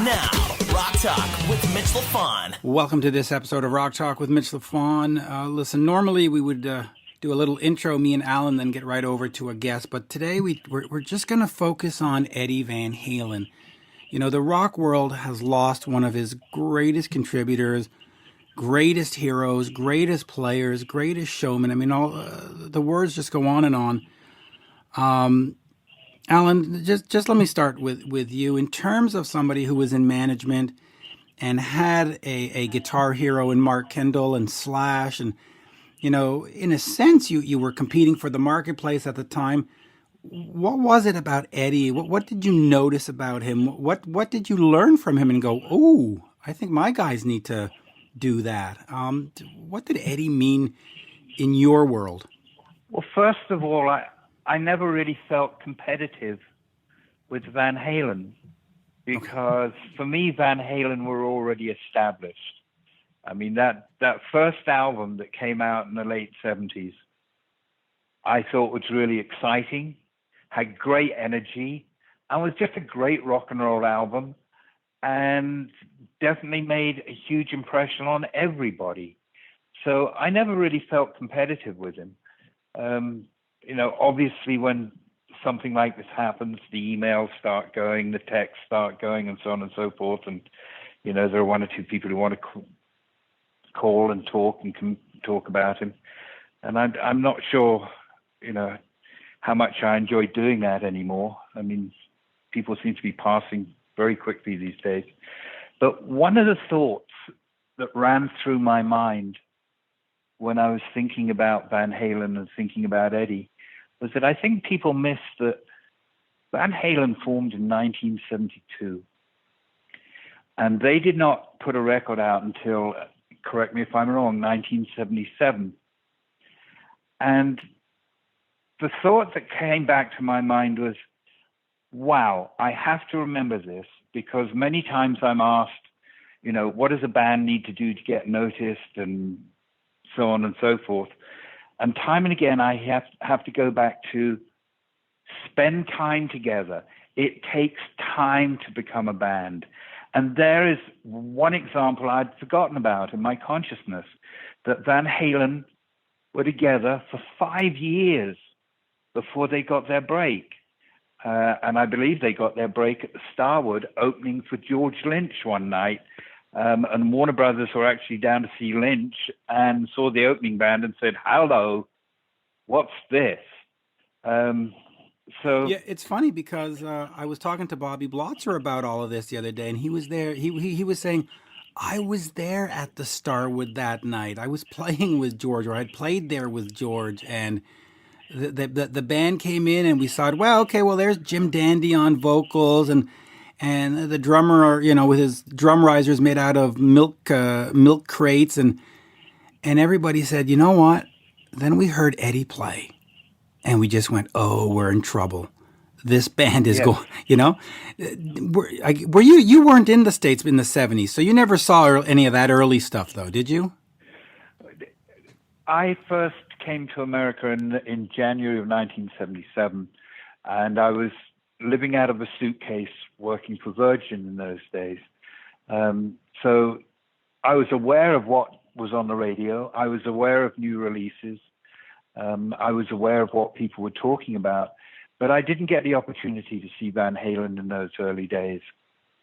Now, Rock Talk with Mitch Lafon. Welcome to this episode of Rock Talk with Mitch Lafon. Listen, normally we would do a little intro, me and Alan, then get right over to a guest. But today we're just going to focus on Eddie Van Halen. You know, the rock world has lost one of his greatest contributors, greatest heroes, greatest players, greatest showmen. I mean, all the words just go on and on. Alan, just let me start with you. In terms of somebody who was in management and had a guitar hero in Mark Kendall and Slash, and, you know, in a sense, you were competing for the marketplace at the time. What was it about Eddie? What did you notice about him? What did you learn from him and go, oh, I think my guys need to do that? What did Eddie mean in your world? Well, first of all, I never really felt competitive with Van Halen because for me, Van Halen were already established. I mean, that first album that came out in the late 70s, I thought was really exciting, had great energy, and was just a great rock and roll album, and definitely made a huge impression on everybody. So I never really felt competitive with him. You know, obviously when something like this happens, the emails start going, the texts start going, and so on and so forth. And, you know, there are one or two people who want to call and talk and can talk about him. And I'm not sure, you know, how much I enjoy doing that anymore. I mean, people seem to be passing very quickly these days. But one of the thoughts that ran through my mind when I was thinking about Van Halen and thinking about Eddie was that I think people miss that Van Halen formed in 1972. And they did not put a record out until, correct me if I'm wrong, 1977. And the thought that came back to my mind was, wow, I have to remember this, because many times I'm asked, you know, what does a band need to do to get noticed and so on and so forth. And time and again, I have to go back to spend time together. It takes time to become a band. And there is one example I'd forgotten about in my consciousness, that Van Halen were together for 5 years before they got their break. And I believe they got their break at the Starwood, opening for George Lynch one night. And Warner Brothers were actually down to see Lynch and saw the opening band and said, hello, what's this? Yeah, it's funny because I was talking to Bobby Blotzer about all of this the other day, and he was there. He was saying, I was there at the Starwood that night. I was playing with George, or I'd played there with George, and the band came in, and we saw, well, okay, well, there's Jim Dandy on vocals, and the drummer, you know, with his drum risers made out of milk crates, and everybody said, you know what? Then we heard Eddie play, and we just went, oh, we're in trouble. This band is going, you know. Were you weren't in the States in the 70s, so you never saw any of that early stuff, though, did you? I first came to America in January of 1977, and I was living out of a suitcase working for Virgin in those days. So I was aware of what was on the radio. I was aware of new releases. I was aware of what people were talking about, but I didn't get the opportunity to see Van Halen in those early days.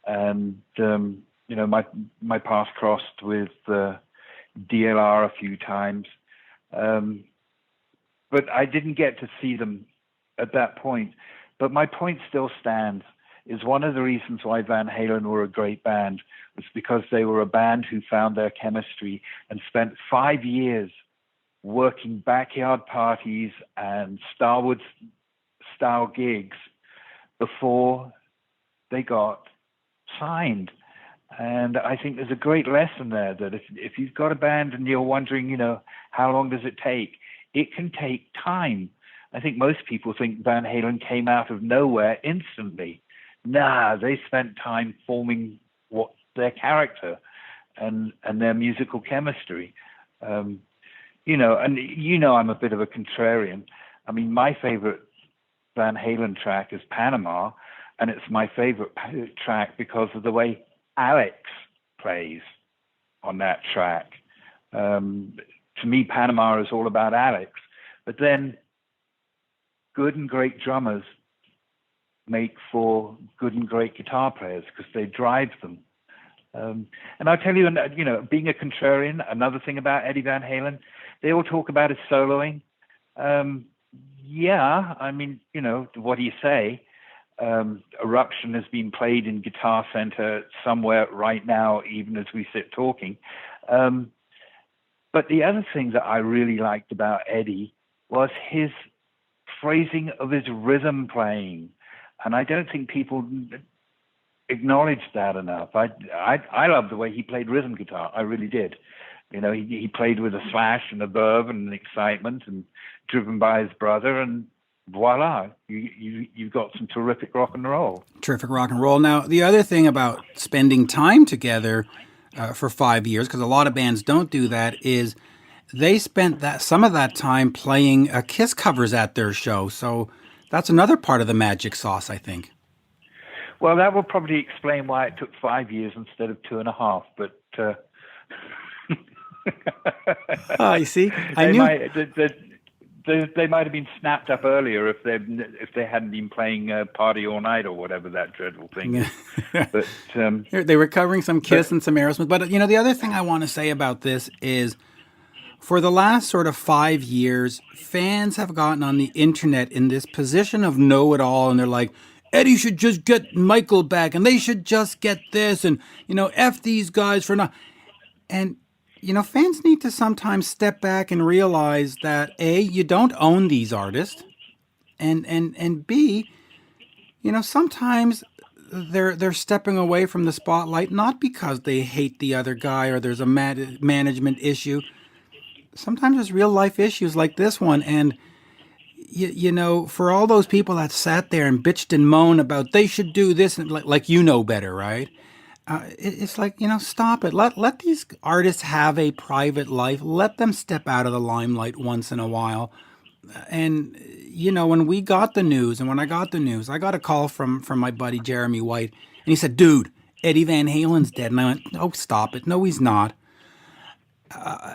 And, you know, my path crossed with DLR a few times. But I didn't get to see them at that point. But my point still stands, is one of the reasons why Van Halen were a great band was because they were a band who found their chemistry and spent 5 years working backyard parties and Starwood-style gigs before they got signed. And I think there's a great lesson there that if you've got a band and you're wondering, you know, how long does it take? It can take time. I think most people think Van Halen came out of nowhere instantly. Nah, they spent time forming their character and their musical chemistry. You know, and you know I'm a bit of a contrarian. I mean, my favorite Van Halen track is Panama, and it's my favorite track because of the way Alex plays on that track. To me, Panama is all about Alex. But then good and great drummers make for good and great guitar players because they drive them. And I'll tell you, being a contrarian, another thing about Eddie Van Halen, they all talk about his soloing. Yeah, I mean, what do you say? Eruption has been played in Guitar Center somewhere right now, even as we sit talking. But the other thing that I really liked about Eddie was his phrasing of his rhythm playing. And I don't think people acknowledge that enough. I love the way he played rhythm guitar. I really did. He played with a slash and a verve and an excitement and driven by his brother, and voila, you've got some terrific rock and roll. Terrific rock and roll. Now, the other thing about spending time together for 5 years, because a lot of bands don't do that, is they spent some of that time playing Kiss covers at their show. So that's another part of the magic sauce, I think. Well, that will probably explain why it took 5 years instead of 2.5. But you see, I knew they might have been snapped up earlier if they hadn't been playing Party All Night or whatever that dreadful thing is. But they were covering some Kiss and some Aerosmith. But the other thing I want to say about this is, for the last sort of 5 years, fans have gotten on the internet in this position of know-it-all, and they're like, Eddie should just get Michael back, and they should just get this, and, F these guys for not. And, fans need to sometimes step back and realize that, A, you don't own these artists, and B, sometimes they're stepping away from the spotlight, not because they hate the other guy or there's a management issue. Sometimes there's real life issues like this one. And, for all those people that sat there and bitched and moaned about they should do this, and like better, right? It's like, stop it. Let these artists have a private life. Let them step out of the limelight once in a while. And, when we got the news, and when I got the news, I got a call from my buddy Jeremy White, and he said, dude, Eddie Van Halen's dead. And I went, oh, stop it. No, he's not.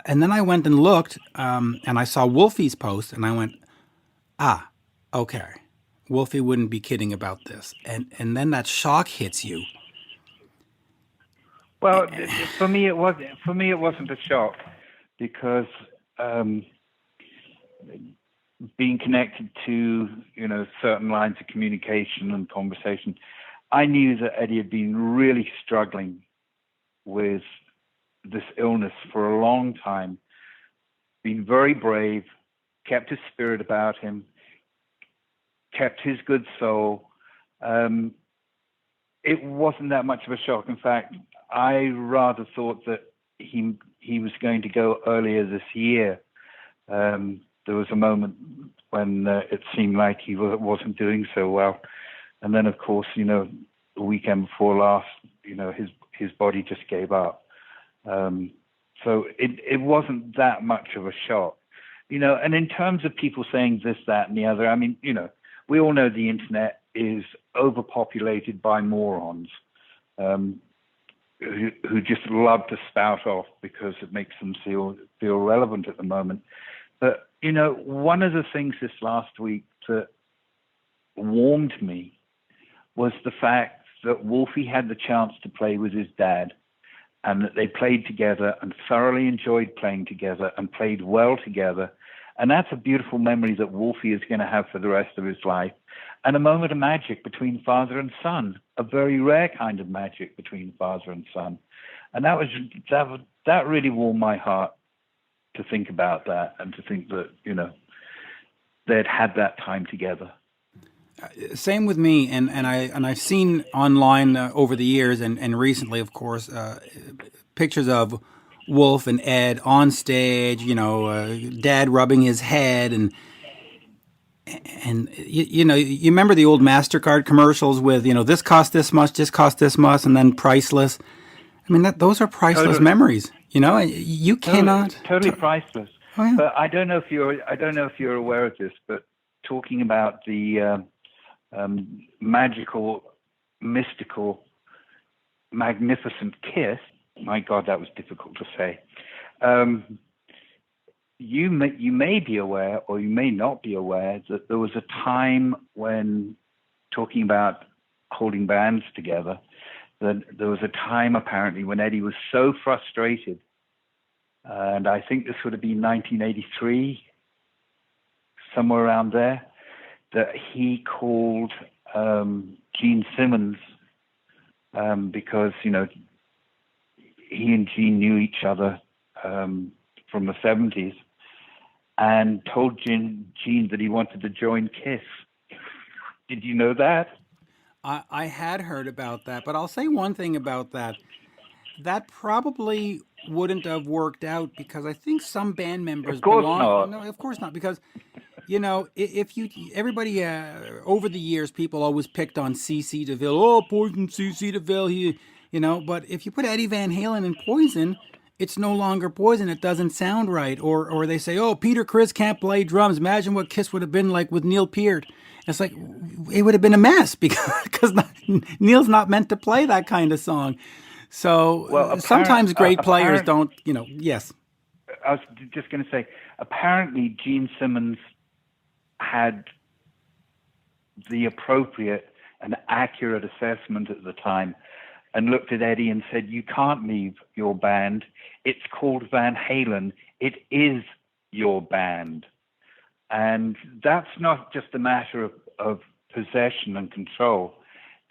And then I went and looked, and I saw Wolfie's post, and I went, okay. Wolfie wouldn't be kidding about this. And then that shock hits you. Well, for me, it wasn't a shock, because being connected to certain lines of communication and conversation, I knew that Eddie had been really struggling with this illness for a long time, been very brave, kept his spirit about him, kept his good soul. It wasn't that much of a shock. In fact, I rather thought that he was going to go earlier this year. There was a moment when it seemed like he wasn't doing so well. And then, of course, the weekend before last, his body just gave up. So it wasn't that much of a shock, and in terms of people saying this, that, and the other, I mean, we all know the internet is overpopulated by morons, who just love to spout off because it makes them feel relevant at the moment. But, one of the things this last week that warmed me was the fact that Wolfie had the chance to play with his dad, and that they played together and thoroughly enjoyed playing together and played well together. And that's a beautiful memory that Wolfie is going to have for the rest of his life. And a moment of magic between father and son, a very rare kind of magic between father and son. And that really warmed my heart to think about that, and to think that, they'd had that time together. Same with me, and I've seen online over the years and recently, of course, pictures of Wolf and Ed on stage. Dad rubbing his head, and you remember the old MasterCard commercials with this cost this much, this cost this much, and then priceless. I mean, those are priceless memories. You cannot totally priceless. Oh, yeah. But I don't know if you're aware of this, but talking about the magical, mystical magnificent Kiss. My God, that was difficult to say. You may be aware, or you may not be aware, that there was a time when, talking about holding bands together, that there was a time apparently when Eddie was so frustrated, and I think this would have been 1983, somewhere around there, that he called Gene Simmons because, he and Gene knew each other from the 70s, and told Gene that he wanted to join Kiss. Did you know that? I had heard about that, but I'll say one thing about that. That probably wouldn't have worked out because I think some band members Of course belong. not. No, of course not, because if you everybody over the years, people always picked on CC DeVille. Oh, Poison CC DeVille. But if you put Eddie Van Halen in Poison, it's no longer Poison. It doesn't sound right. Or they say, oh, Peter Criss can't play drums. Imagine what Kiss would have been like with Neil Peart. It's like it would have been a mess because Neil's not meant to play that kind of song. So Well, sometimes great players don't. Yes. I was just going to say, apparently Gene Simmons had the appropriate and accurate assessment at the time and looked at Eddie and said, you can't leave your band. It's called Van Halen. It is your band. And that's not just a matter of possession and control.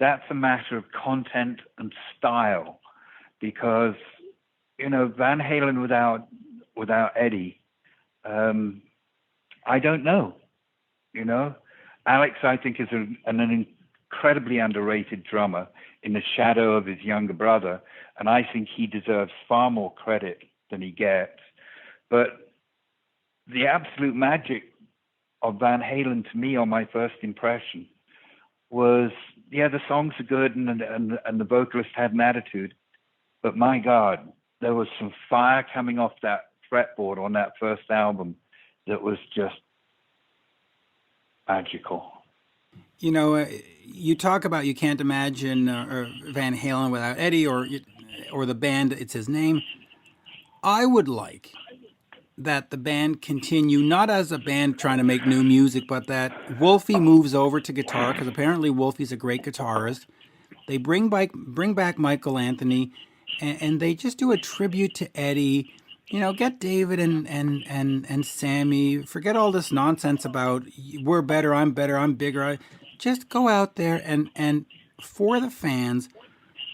That's a matter of content and style. Because, Van Halen without Eddie, I don't know. Alex, I think, is an incredibly underrated drummer in the shadow of his younger brother, and I think he deserves far more credit than he gets. But the absolute magic of Van Halen to me on my first impression was, the songs are good and the vocalist had an attitude, but my God, there was some fire coming off that fretboard on that first album that was just magical. You talk about you can't imagine Van Halen without Eddie or the band. It's his name. I would like that the band continue not as a band trying to make new music, but that Wolfie moves over to guitar because apparently Wolfie's a great guitarist. They bring back Michael Anthony, and they just do a tribute to Eddie. Get David and Sammy. Forget all this nonsense about we're better, I'm bigger. Just go out there and for the fans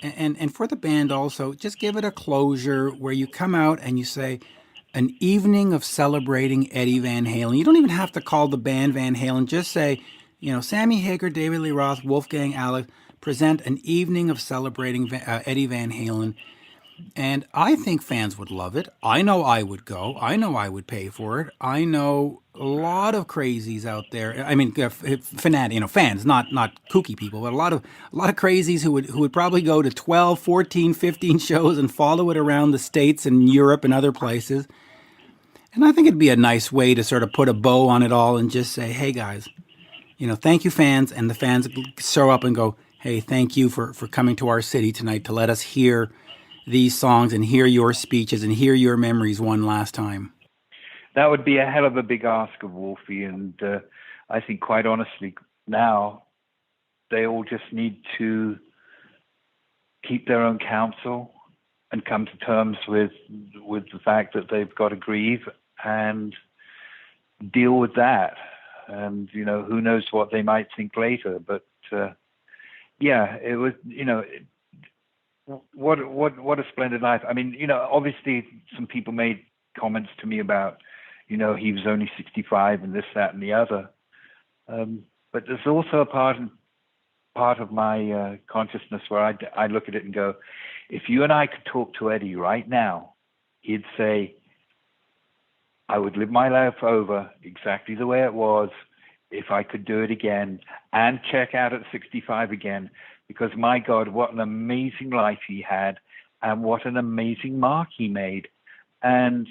and for the band also, just give it a closure where you come out and you say, an evening of celebrating Eddie Van Halen. You don't even have to call the band Van Halen. Just say, Sammy Hagar, David Lee Roth, Wolfgang Alex present an evening of celebrating Eddie Van Halen. And I think fans would love it. I know I would go. I know I would pay for it. I know a lot of crazies out there. I mean, fans, not kooky people, but a lot of crazies who would probably go to 12, 14, 15 shows and follow it around the States and Europe and other places. And I think it'd be a nice way to sort of put a bow on it all and just say, hey guys, thank you fans. And the fans show up and go, hey, thank you for coming to our city tonight to let us hear these songs and hear your speeches and hear your memories one last time. That would be a hell of a big ask of Wolfie. And I think quite honestly, now they all just need to keep their own counsel and come to terms with the fact that they've got to grieve and deal with that. And, who knows what they might think later. But, it was, what a splendid life. I mean, obviously some people made comments to me about, he was only 65 and this, that, and the other. But there's also a part of my consciousness where I look at it and go, if you and I could talk to Eddie right now, he'd say, I would live my life over exactly the way it was if I could do it again and check out at 65 again, because my God, what an amazing life he had and what an amazing mark he made. And,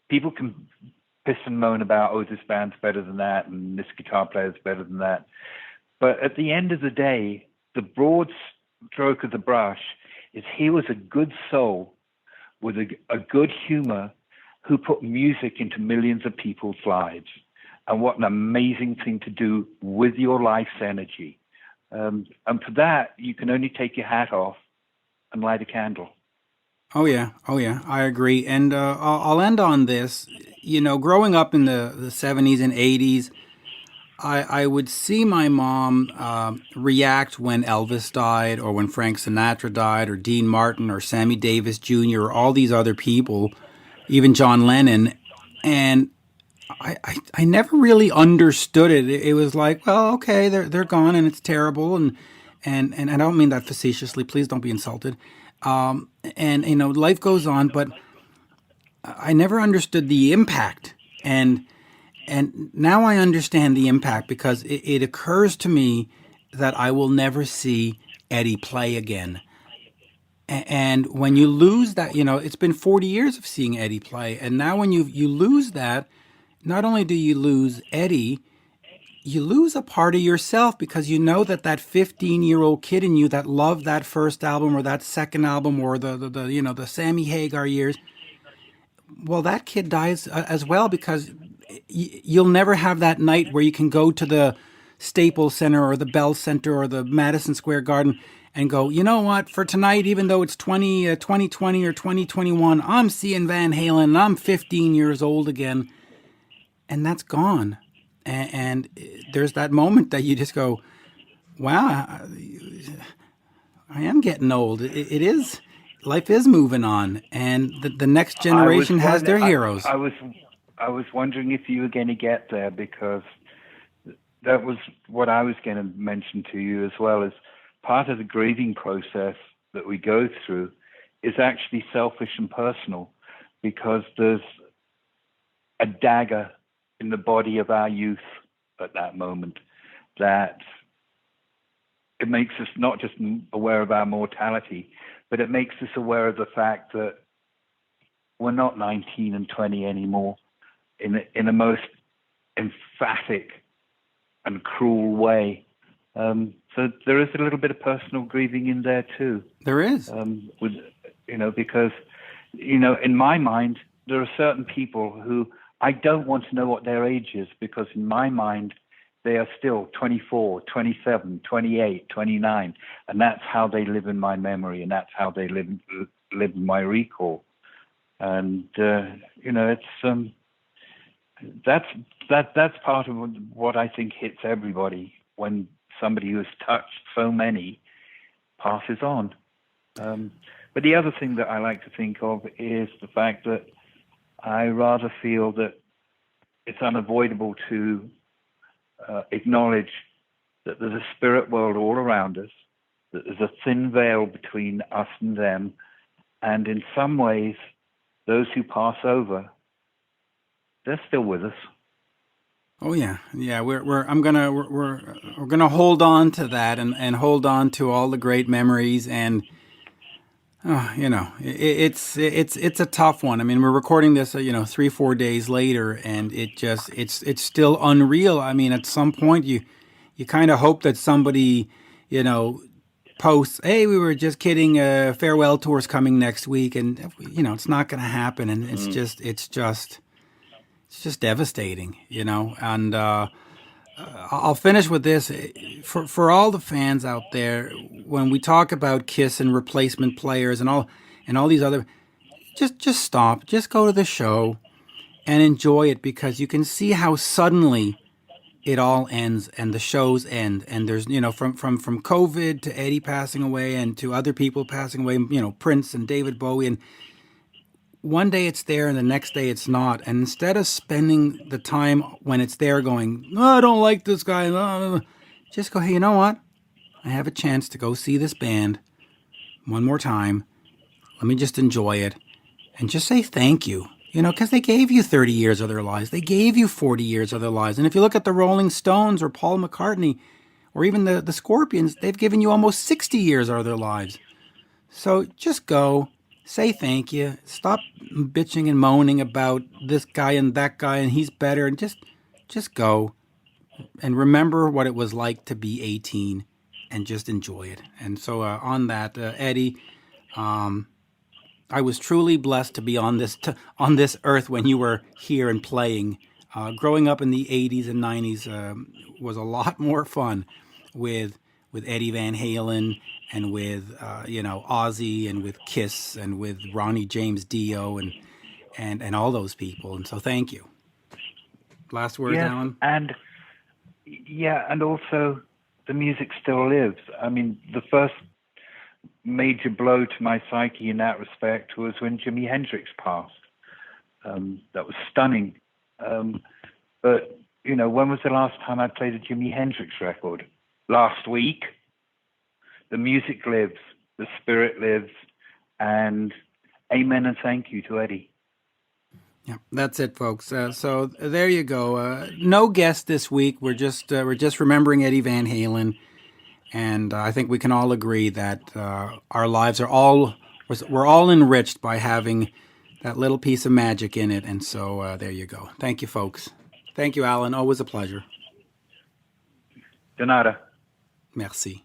people can piss and moan about, oh, this band's better than that and this guitar player's better than that. But at the end of the day, the broad stroke of the brush is he was a good soul with a good humor who put music into millions of people's lives. And what an amazing thing to do with your life's energy. And for that, you can only take your hat off and light a candle. Oh yeah, I agree. And I'll end on this. You know, growing up in the 70s and 80s, I would see my mom react when Elvis died, or when Frank Sinatra died, or Dean Martin, or Sammy Davis Jr., or all these other people, even John Lennon. And I never really understood it. It was like, well, okay, they're gone and it's terrible, and I don't mean that facetiously. Please don't be insulted. And you know, life goes on, but I never understood the impact, and now I understand the impact, because it occurs to me that I will never see Eddie play again. And when you lose that, you know, it's been 40 years of seeing Eddie play, and now when you lose that, not only do you lose Eddie, you lose a part of yourself, because you know that 15-year-old kid in you that loved that first album or that second album, or the you know, the Sammy Hagar years, well, that kid dies as well, because you'll never have that night where you can go to the Staples Center or the Bell Center or the Madison Square Garden and go, you know what, for tonight, even though it's 2020 or 2021, I'm seeing Van Halen and I'm 15 years old again. And that's gone. And there's that moment that you just go, wow, I am getting old. It is, life is moving on, and the next generation has their heroes. I was wondering if you were going to get there, because that was what I was going to mention to you as well. As part of the grieving process that we go through is actually selfish and personal, because there's a dagger in the body of our youth at that moment that it makes us not just aware of our mortality, but it makes us aware of the fact that we're not 19 and 20 anymore in a most emphatic and cruel way. So there is a little bit of personal grieving in there too. There is. With, you know, because, you know, in my mind, there are certain people who I don't want to know what their age is, because in my mind, they are still 24, 27, 28, 29, and that's how they live in my memory, and that's how they live in my recall. And you know, it's that's part of what I think hits everybody when somebody who has touched so many passes on. But the other thing that I like to think of is the fact that I rather feel that it's unavoidable to acknowledge that there's a spirit world all around us, that there's a thin veil between us and them, and in some ways, those who pass over, they're still with us. Oh yeah, we're gonna hold on to that, and hold on to all the great memories, and you know, it's a tough one. I mean, we're recording this, you know, 3-4 days later, and it's still unreal. I mean, at some point, you kind of hope that somebody, you know, posts, "Hey, we were just kidding. Farewell tour's coming next week," and you know, it's not going to happen, and it's just devastating, you know. And I'll finish with this. For all the fans out there, when we talk about Kiss and replacement players and all these other, just stop. Just go to the show and enjoy it, because you can see how suddenly it all ends and the shows end. And there's, you know, from COVID to Eddie passing away and to other people passing away, you know, Prince and David Bowie, and one day it's there and the next day it's not. And instead of spending the time when it's there going, "Oh, I don't like this guy," just go, "Hey, you know what? I have a chance to go see this band one more time. Let me just enjoy it and just say thank you." You know, because they gave you 30 years of their lives. They gave you 40 years of their lives. And if you look at the Rolling Stones or Paul McCartney or even the Scorpions, they've given you almost 60 years of their lives. So just go. Say thank you. Stop bitching and moaning about this guy and that guy and he's better, and just go and remember what it was like to be 18 and just enjoy it. And so on that, Eddie, I was truly blessed to be on this earth when you were here and playing. Growing up in the 80s and 90s was a lot more fun with Eddie Van Halen and with Ozzy and with Kiss and with Ronnie James Dio and all those people. And so thank you. Last words, Yes, Alan? and also the music still lives. I mean, the first major blow to my psyche in that respect was when Jimi Hendrix passed. That was stunning. But, when was the last time I played a Jimi Hendrix record? Last week. The music lives, the spirit lives, and amen and thank you to Eddie. Yeah, that's it, folks. So there you go. No guest this week. We're just remembering Eddie Van Halen, and I think we can all agree that our lives we're all enriched by having that little piece of magic in it. And so there you go. Thank you, folks. Thank you, Alan. Always a pleasure. De nada. Merci.